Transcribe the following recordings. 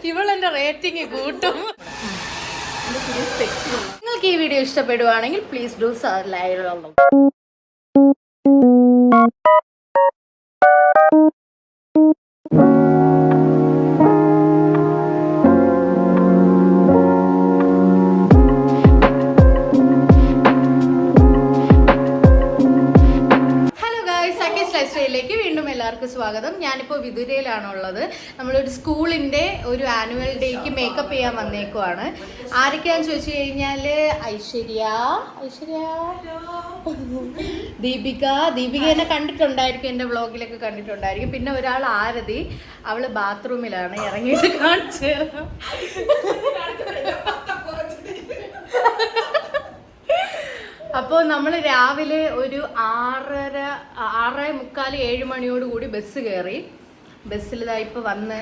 ഇവളെന്റെ റേറ്റിംഗ് കൂട്ടും. നിങ്ങൾക്ക് ഈ വീഡിയോ ഇഷ്ടപ്പെടുവാണെങ്കിൽ പ്ലീസ് ഡു ലൈക്ക്. എല്ലാവർക്കും സ്വാഗതം. ഞാനിപ്പോൾ വിദുരയിലാണുള്ളത്. നമ്മളൊരു സ്കൂളിൻ്റെ ഒരു ആനുവൽ ഡേക്ക് മേക്കപ്പ് ചെയ്യാൻ വന്നേക്കുവാണ്. ആരൊക്കെയാന്ന് ചോദിച്ചു കഴിഞ്ഞാൽ ഐശ്വര്യ, ദീപിക എന്നെ കണ്ടിട്ടുണ്ടായിരിക്കും, എൻ്റെ വ്ളോഗിലൊക്കെ കണ്ടിട്ടുണ്ടായിരിക്കും. പിന്നെ ഒരാൾ ആരതി, അവള് ബാത്റൂമിലാണ്, ഇറങ്ങിയിട്ട് കാണിച്ചു. അപ്പോൾ നമ്മൾ രാവിലെ ഒരു 6:45-7 മണിയോടുകൂടി ബസ് കയറി. ബസ്സിൽ ഇപ്പോൾ വന്ന്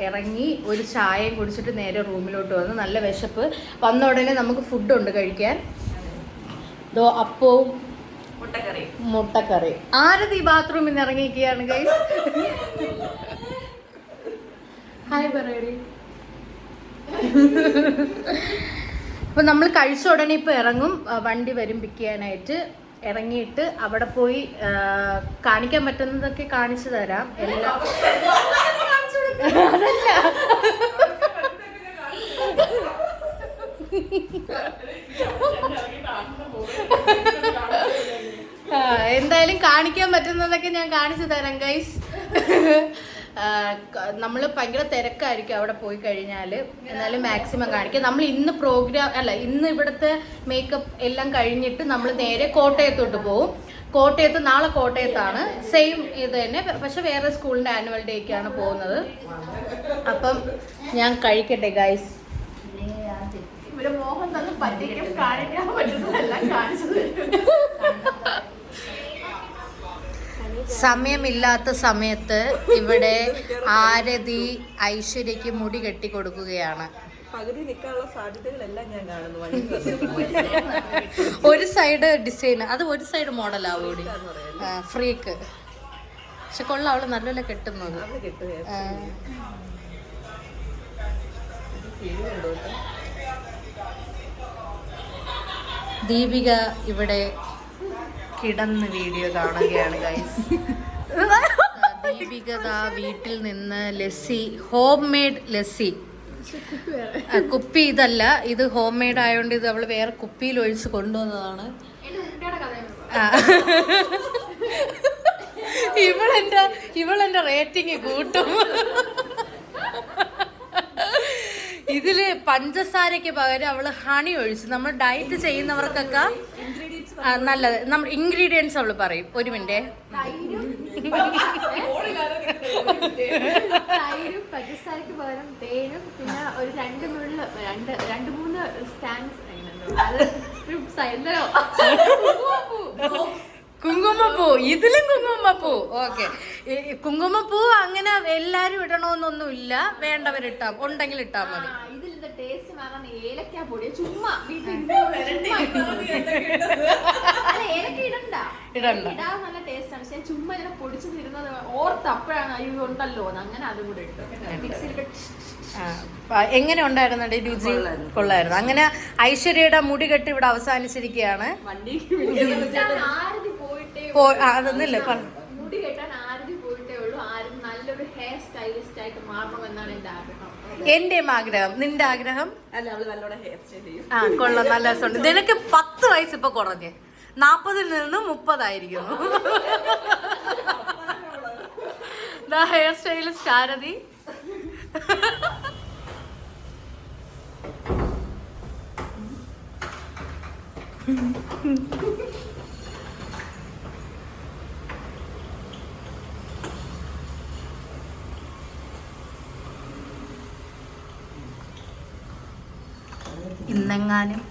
ഇറങ്ങി ഒരു ചായയും കുടിച്ചിട്ട് നേരെ റൂമിലോട്ട് വന്നു. നല്ല വിശപ്പ്. വന്ന ഉടനെ നമുക്ക് ഫുഡുണ്ട് കഴിക്കാൻ. അപ്പവും മുട്ടക്കറി. ആരതി ബാത്റൂമിൽ നിന്ന് ഇറങ്ങിയിരിക്കുകയാണ് ഗൈസ്. ഹായ് പറയടി. അപ്പോൾ നമ്മൾ കഴിച്ച ഉടനെ ഇപ്പോൾ ഇറങ്ങും, വണ്ടി വരും പിക്ക് ചെയ്യാനായിട്ട്. ഇറങ്ങിയിട്ട് അവിടെ പോയി കാണിക്കാൻ പറ്റുന്നതൊക്കെ കാണിച്ചു തരാം. എല്ലാം എന്തായാലും കാണിക്കാൻ പറ്റുന്നതൊക്കെ ഞാൻ കാണിച്ചു തരാം ഗൈസ്. നമ്മൾ ഭയങ്കര തിരക്കായിരിക്കും അവിടെ പോയി കഴിഞ്ഞാൽ. എന്നാലും മാക്സിമം കാണിക്കാം. നമ്മൾ ഇന്ന് ഇന്ന് ഇവിടുത്തെ മേക്കപ്പ് എല്ലാം കഴിഞ്ഞിട്ട് നമ്മൾ നേരെ കോട്ടയത്തോട്ട് പോകും. നാളെ കോട്ടയത്താണ്. സെയിം ഇത് തന്നെ, പക്ഷെ വേറെ സ്കൂളിൻ്റെ ആനുവൽ ഡേക്കാണ് പോകുന്നത്. അപ്പം ഞാൻ കഴിക്കട്ടെ ഗൈസ്. ഇവിടെ മോഹൻ തന്നെ പറ്റിക്കും, കാണിക്കാൻ പറ്റുന്നതെല്ലാം കാണിച്ചു തരും. സമയമില്ലാത്ത സമയത്ത് ഇവിടെ ആരതി ഐശ്വര്യക്ക് മുടി കെട്ടി കൊടുക്കുകയാണ്. പകുതി നിൽക്കാനുള്ള സാധ്യതകളെല്ലാം ഞാൻ കാണുന്നു. ഒരു സൈഡ് ഡിസൈൻ, അത് ഒരു സൈഡ് മോഡലാവൂടി ഫ്രീക്ക്. പക്ഷെ കൊള്ളാം, അവള് നല്ലപോലെ കെട്ടുന്നത്. ദീപിക ഇവിടെ കിടന്ന് വീഡിയോ കാണുകയാണ് ഗൈസ്. ദീപിക വീട്ടിൽ നിന്ന് ലസ്സി, ഹോം മെയ്ഡ് ലസ്സി. കുപ്പി ഇതല്ല, ഇത് ഹോം മെയ്ഡ് ആയതുകൊണ്ട് ഇത് അവള് വേറെ കുപ്പിയിൽ ഒഴിച്ച് കൊണ്ടുവന്നതാണ്. ഇവളെന്റെ റേറ്റിംഗ് കൂട്ടും. ഇതില് പഞ്ചസാരക്ക് പകരം അവള് ഹണി ഒഴിച്ചു. നമ്മൾ ഡയറ്റ് ചെയ്യുന്നവർക്കൊക്കെ നല്ലത്. നമ്മൾ ഇൻഗ്രീഡിയൻസ് അവള് പറയും. ഒരു മിനിറ്റ്. തൈരും പഞ്ചസാരക്ക് പകരം തേനും പിന്നെ ഒരു 2-3 സ്റ്റാൻസ് കുങ്കുമപ്പൂ. ഇതിലും കുങ്കുമപ്പൂ. ഓക്കെ, കുങ്കുമപ്പൂ അങ്ങനെ എല്ലാരും ഇടണമെന്നൊന്നുമില്ല. വേണ്ടവരിട്ടാ, ഉണ്ടെങ്കിൽ ഇട്ടാ മതി. ഇതിന്റെ ടേസ്റ്റ് മാറാൻ ഏലക്കാ പൊടി ചുമ്മാ ഇടാൻ നല്ല ടേസ്റ്റ് ആണ്. പക്ഷെ ചുമ്മാ ഇതിനെ പൊടിച്ചു തരുന്നത് ഓർത്ത് അപ്പോഴാണ് ഇത് ഉണ്ടല്ലോ അങ്ങനെ അതും കൂടെ ഇട്ടു മിക്സിയിലിട്ട്. എങ്ങനെ ഉണ്ടായിരുന്നു രുചി? കൊള്ളായിരുന്നു. അങ്ങനെ ഐശ്വര്യയുടെ മുടി കെട്ടി ഇവിടെ അവസാനിച്ചിരിക്കുകയാണ്. അതൊന്നുമില്ല, മുടി കെട്ടാൻ ആരതി പോയിട്ടേ ഉള്ളൂ. ആരും നല്ലൊരു ഹെയർ സ്റ്റൈലിസ്റ്റ് ആയിട്ട് മാറണമെന്നാണ് എന്റെ ആഗ്രഹം. എന്റെയും ആഗ്രഹം. നിന്റെ ആഗ്രഹം? കൊള്ളാം, നല്ല രസമുണ്ട്. നിനക്ക് 10 വയസ്സ് ഇപ്പൊ കുറഞ്ഞ് 40-ൽ നിന്ന് 30 ആയിരിക്കുന്നു. ഹെയർ സ്റ്റൈലിസ്റ്റ് ആരതി. ഇന്നെങ്ങാനും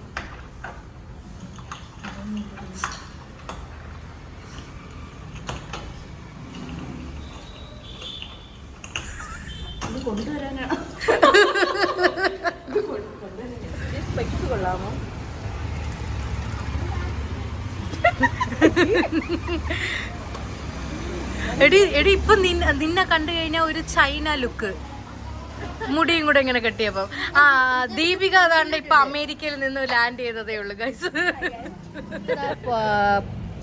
കൊണ്ടുവരാനാണ്. കൊള്ളാമോ? എടി ഇപ്പൊ നിന്നെ കണ്ടു കഴിഞ്ഞാൽ ഒരു ചൈന ലുക്ക്, മുടിയും കൂടെ ഇങ്ങനെ കെട്ടിയപ്പം. ആ ദീപിക അതാണ്ട് ഇപ്പൊ അമേരിക്കയിൽ നിന്ന് ലാൻഡ് ചെയ്തതേ ഉള്ളു ഗൈസ്.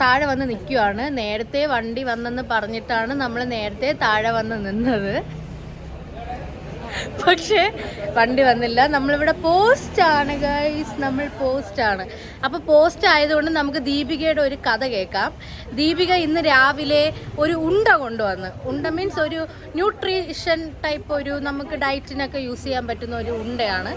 താഴെ വന്ന് നിൽക്കുവാണ്. നേരത്തെ വണ്ടി വന്നെന്ന് പറഞ്ഞിട്ടാണ് നമ്മൾ നേരത്തെ താഴെ വന്ന് നിന്നത്. പക്ഷേ വണ്ടി വന്നില്ല. നമ്മളിവിടെ പോസ്റ്റാണ് ഗൈസ്, നമ്മൾ പോസ്റ്റാണ്. അപ്പോൾ പോസ്റ്റ് ആയതുകൊണ്ട് നമുക്ക് ദീപികയുടെ ഒരു കഥ കേൾക്കാം. ദീപിക ഇന്ന് രാവിലെ ഒരു ഉണ്ട കൊണ്ടുവന്ന്, ഉണ്ട മീൻസ് ഒരു ന്യൂട്രീഷൻ ടൈപ്പ്, ഒരു നമുക്ക് ഡയറ്റിനൊക്കെ യൂസ് ചെയ്യാൻ പറ്റുന്ന ഒരു ഉണ്ടയാണ്.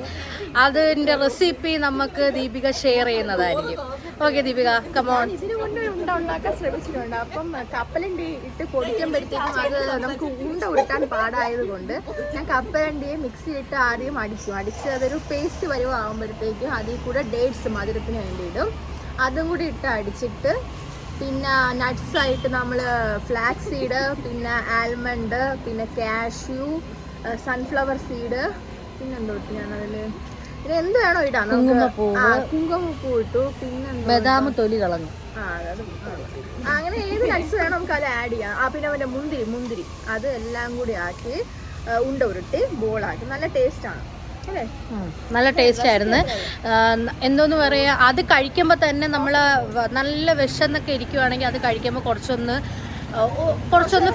അതിൻ്റെ റെസിപ്പി നമുക്ക് ദീപിക ഷെയർ ചെയ്യുന്നതായിരിക്കും. Okay Deepika, come on. ഇതിനു മുന്നേ ഉണ്ട ഉണ്ടാക്കാൻ ശ്രമിച്ചിട്ടുണ്ട്. അപ്പം കപ്പലണ്ടി ഇട്ട് പൊടിക്കുമ്പോഴത്തേക്കും അത് നമുക്ക് ഉണ്ട ഉരുട്ടാൻ പാടായത് കൊണ്ട് ഞാൻ കപ്പലണ്ടിയെ മിക്സിയിലിട്ട് ആദ്യം അടിച്ച് അതൊരു പേസ്റ്റ് വരുവാകുമ്പോഴത്തേക്കും അതിൽ കൂടെ ഡേറ്റ്സ് മധുരത്തിന് വേണ്ടി ഇടും. അതും കൂടി ഇട്ട് അടിച്ചിട്ട് പിന്നെ നട്ട്സായിട്ട് നമ്മൾ ഫ്ലാക്സ് സീഡ്, പിന്നെ ആൽമണ്ട്, പിന്നെ കാഷ്യൂ, സൺഫ്ലവർ സീഡ്, പിന്നെന്തോ ഞാനതിൽ പിന്നെ എന്ത് വേണോ ഇടാം. കുങ്കുമപ്പൂ ഇട്ടു, പിന്നെ ബദാം തൊലി കളഞ്ഞു. അങ്ങനെ ഏത് നട്ട്സ് വേണം നമുക്ക് അത് ആഡ് ചെയ്യാം. പിന്നെ അവൻ്റെ മുന്തിരി അത് എല്ലാം കൂടി ആക്കി ഉണ്ട ഉരുട്ടി ബോളാക്കി. നല്ല ടേസ്റ്റാണ് അല്ലേ? നല്ല ടേസ്റ്റ് ആയിരുന്നു. എന്തോന്ന് പറയുക, അത് കഴിക്കുമ്പോൾ തന്നെ നമ്മൾ നല്ല വിശന്നൊക്കെ ഇരിക്കുവാണെങ്കിൽ അത് കഴിക്കുമ്പോൾ കുറച്ചൊന്ന്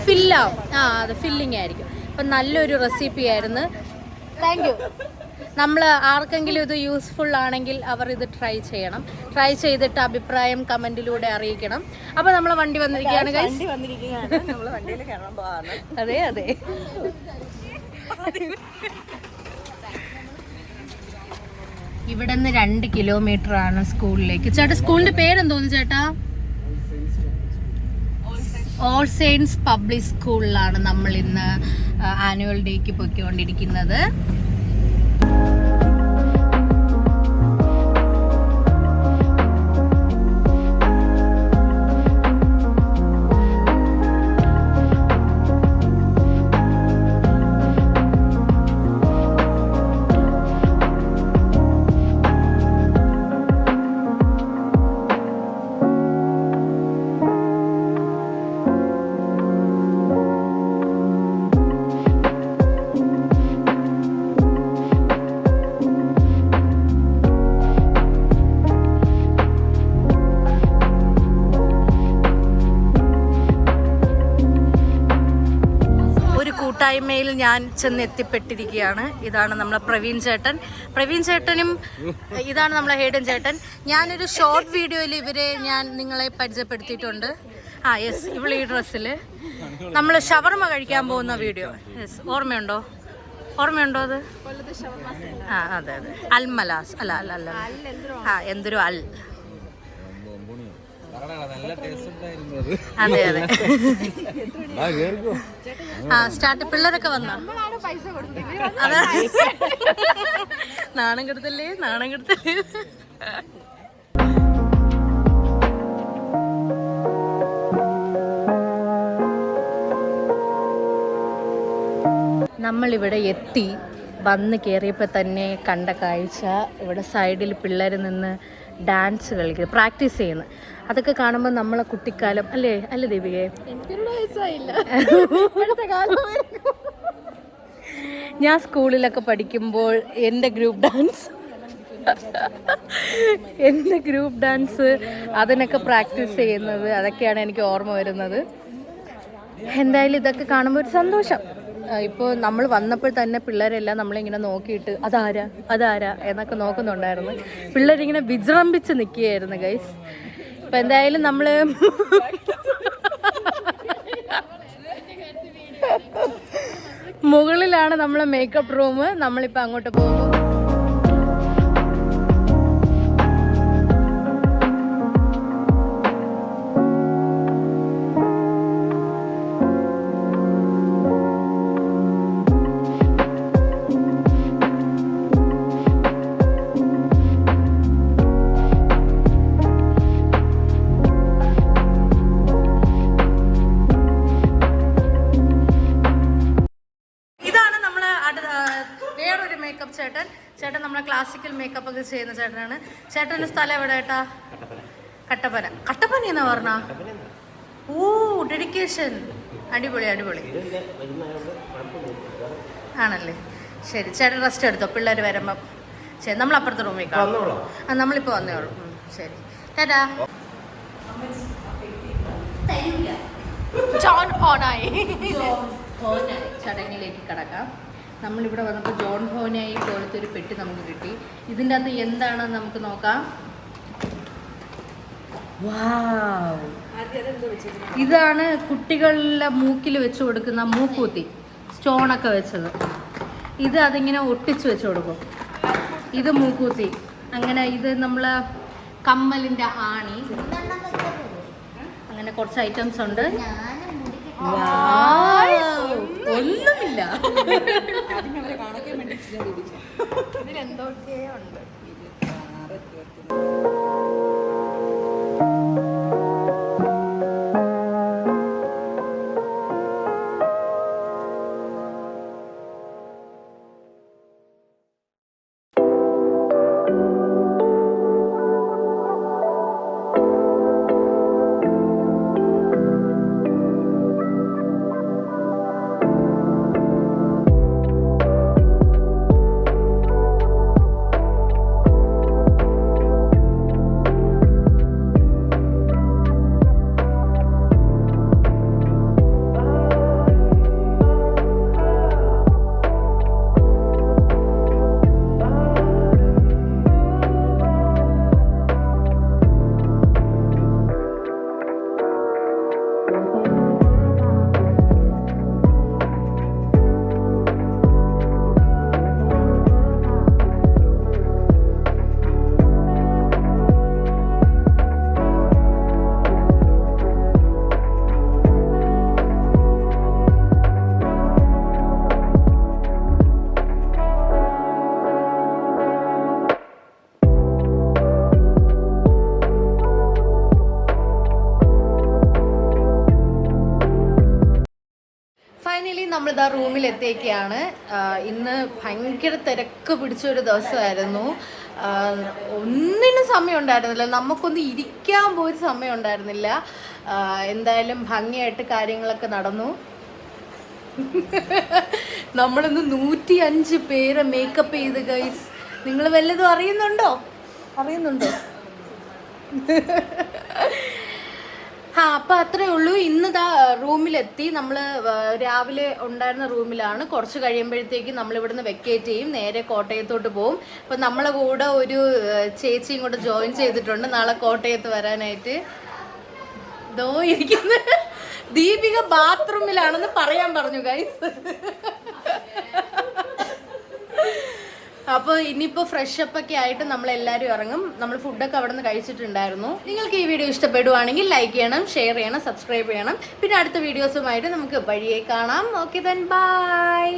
ഫില്ലാവും. അത് ഫില്ലിങ് ആയിരിക്കും. അപ്പം നല്ലൊരു റെസിപ്പി ആയിരുന്നു. Thank you. നമ്മൾ ആർക്കെങ്കിലും ഇത് യൂസ്ഫുൾ ആണെങ്കിൽ അവർ ഇത് ട്രൈ ചെയ്യണം. ട്രൈ ചെയ്തിട്ട് അഭിപ്രായം കമൻറ്റിലൂടെ അറിയിക്കണം. അപ്പോൾ നമ്മൾ വണ്ടി വന്നിരിക്കുകയാണ് ഗൈസ്. അതെ അതെ. ഇവിടെ നിന്ന് 2 കിലോമീറ്റർ ആണ് സ്കൂളിലേക്ക്. ചേട്ടാ സ്കൂളിന്റെ പേരെന്തോന്നു ചേട്ടാ? ഓൾ സെയിൻസ് പബ്ലിക് സ്കൂളിലാണ് നമ്മൾ ഇന്ന് ആനുവൽ ഡേക്ക് പൊയ്ക്കൊണ്ടിരിക്കുന്നത്. കൂട്ടായ്മയിൽ ഞാൻ ചെന്ന് എത്തിപ്പെട്ടിരിക്കുകയാണ്. ഇതാണ് നമ്മളെ പ്രവീൺ ചേട്ടനും ഇതാണ് നമ്മളെ ഹേഡൻ ചേട്ടൻ. ഞാനൊരു ഷോർട്ട് വീഡിയോയിൽ ഞാൻ നിങ്ങളെ പരിചയപ്പെടുത്തിയിട്ടുണ്ട്. യെസ്, ഇവിടെ ഈ ഡ്രസ്സിൽ നമ്മൾ ഷവർമ കഴിക്കാൻ പോകുന്ന വീഡിയോ. യെസ്, ഓർമ്മയുണ്ടോ അത്? അതെ അൽമലാസ് അല്ല എന്തൊരു അൽ. അതെ സ്റ്റാർട്ട്. പിള്ളേരൊക്കെ വന്നോ? നാണം കെടുത്തല്ലേ. നമ്മളിവിടെ എത്തി. വന്ന് കയറിയപ്പോൾ തന്നെ കണ്ട കാഴ്ച, ഇവിടെ സൈഡിൽ പിള്ളേർ നിന്ന് ഡാൻസ് കളിക്കുക, പ്രാക്ടീസ് ചെയ്യുന്നു. അതൊക്കെ കാണുമ്പോൾ നമ്മളെ കുട്ടിക്കാലം അല്ലേ ദീപികയെ? ഞാൻ സ്കൂളിലൊക്കെ പഠിക്കുമ്പോൾ എൻ്റെ ഗ്രൂപ്പ് ഡാൻസ് അതിനൊക്കെ പ്രാക്ടീസ് ചെയ്യുന്നത്, അതൊക്കെയാണ് എനിക്ക് ഓർമ്മ വരുന്നത്. എന്തായാലും ഇതൊക്കെ കാണുമ്പോൾ ഒരു സന്തോഷം. ഇപ്പോൾ നമ്മൾ വന്നപ്പോൾ തന്നെ പിള്ളേരെല്ലാം നമ്മളിങ്ങനെ നോക്കിയിട്ട് അതാരാ എന്നൊക്കെ നോക്കുന്നുണ്ടായിരുന്നു. പിള്ളേരിങ്ങനെ വിജൃംഭിച്ച് നിൽക്കുകയായിരുന്നു ഗൈസ്. ഇപ്പം എന്തായാലും നമ്മൾ മുകളിലാണ് നമ്മളെ മേക്കപ്പ് റൂം. നമ്മളിപ്പോൾ അങ്ങോട്ട് പോകും. ചേട്ടൻ നമ്മളെ ക്ലാസിക്കൽ മേക്കപ്പ് ഒക്കെ ചെയ്യുന്ന ചേട്ടനാണ്. ചേട്ടൻ്റെ സ്ഥലം എവിടെ ഏട്ടാ? കട്ടപ്പന എന്നാ പറഞ്ഞ? ഓ, ഡെഡിക്കേഷൻ. അടിപൊളി അടിപൊളി ആണല്ലേ. ശരി, ചേട്ടൻ റെസ്റ്റ് എടുത്തോ, പിള്ളേർ വരുമ്പം. ശരി, നമ്മൾ അപ്പുറത്തെ റൂമിൽ കാണാം. നമ്മളിപ്പോൾ വന്നേ ഉള്ളൂ. ശരി, ടാറ്റാ. ജോൺ ഹോനായി ചടങ്ങിലേക്ക് കടക്കാം. നമ്മളിവിടെ വന്നപ്പോൾ ജോൺ ഹോനായി പോലത്തെ ഒരു പെട്ടി നമുക്ക് കിട്ടി. ഇതിൻ്റെ അകത്ത് എന്താണെന്ന് നമുക്ക് നോക്കാം. വാവ്, ഇതാണ് കുട്ടികളുടെ മൂക്കിൽ വെച്ച് കൊടുക്കുന്ന മൂക്കൂത്തി, സ്റ്റോണൊക്കെ വെച്ചത്. ഇത് അതിങ്ങനെ ഒട്ടിച്ച് വെച്ച് കൊടുക്കും. ഇത് മൂക്കൂത്തി, അങ്ങനെ ഇത് നമ്മൾ കമ്മലിൻ്റെ ആണി, അങ്ങനെ കുറച്ച് ഐറ്റംസ് ഉണ്ട്. ഒന്നുമില്ല, ഇതിലെന്തൊക്കെയോ ഉണ്ട്. ഫൈനലി നമ്മളിതാ റൂമിലെത്തിയൊക്കെയാണ്. ഇന്ന് ഭയങ്കര തിരക്ക് പിടിച്ചൊരു ദിവസമായിരുന്നു. ഒന്നിനും സമയം ഉണ്ടായിരുന്നില്ല, നമുക്കൊന്ന് ഇരിക്കാൻ പോലും സമയം ഉണ്ടായിരുന്നില്ല. എന്തായാലും ഭംഗിയായിട്ട് കാര്യങ്ങളൊക്കെ നടന്നു. നമ്മളിന്ന് 105 പേരെ മേക്കപ്പ് ചെയ്ത് ഗൈസ്. നിങ്ങൾ വല്ലതും അറിയുന്നുണ്ടോ? അപ്പം അത്രേ ഉള്ളൂ. ഇന്ന് റൂമിലെത്തി. നമ്മൾ രാവിലെ ഉണ്ടായിരുന്ന റൂമിലാണ്. കുറച്ച് കഴിയുമ്പോഴത്തേക്ക് നമ്മൾ ഇവിടുന്ന് വെക്കേറ്റ് ചെയ്യും, നേരെ കോട്ടയത്തോട്ട് പോകും. അപ്പം നമ്മളെ കൂടെ ഒരു ചേച്ചി ഇങ്ങോട്ട് ജോയിൻ ചെയ്തിട്ടുണ്ട് നാളെ കോട്ടയത്ത് വരാനായിട്ട്. ദോ ഇരിക്കുന്ന ദീപിക ബാത്റൂമിലാണെന്ന് പറയാൻ പറഞ്ഞു ഗൈസ്. അപ്പോൾ ഇനിയിപ്പോൾ ഫ്രഷപ്പ് ഒക്കെ ആയിട്ട് നമ്മളെല്ലാവരും ഇറങ്ങും. നമ്മൾ ഫുഡൊക്കെ അവിടെ നിന്ന് കഴിച്ചിട്ടുണ്ടായിരുന്നു. നിങ്ങൾക്ക് ഈ വീഡിയോ ഇഷ്ടപ്പെടുവാണെങ്കിൽ ലൈക്ക് ചെയ്യണം, ഷെയർ ചെയ്യണം, സബ്സ്ക്രൈബ് ചെയ്യണം. പിന്നെ അടുത്ത വീഡിയോസുമായിട്ട് നമുക്ക് വഴിയെ കാണാം. Okay then bye.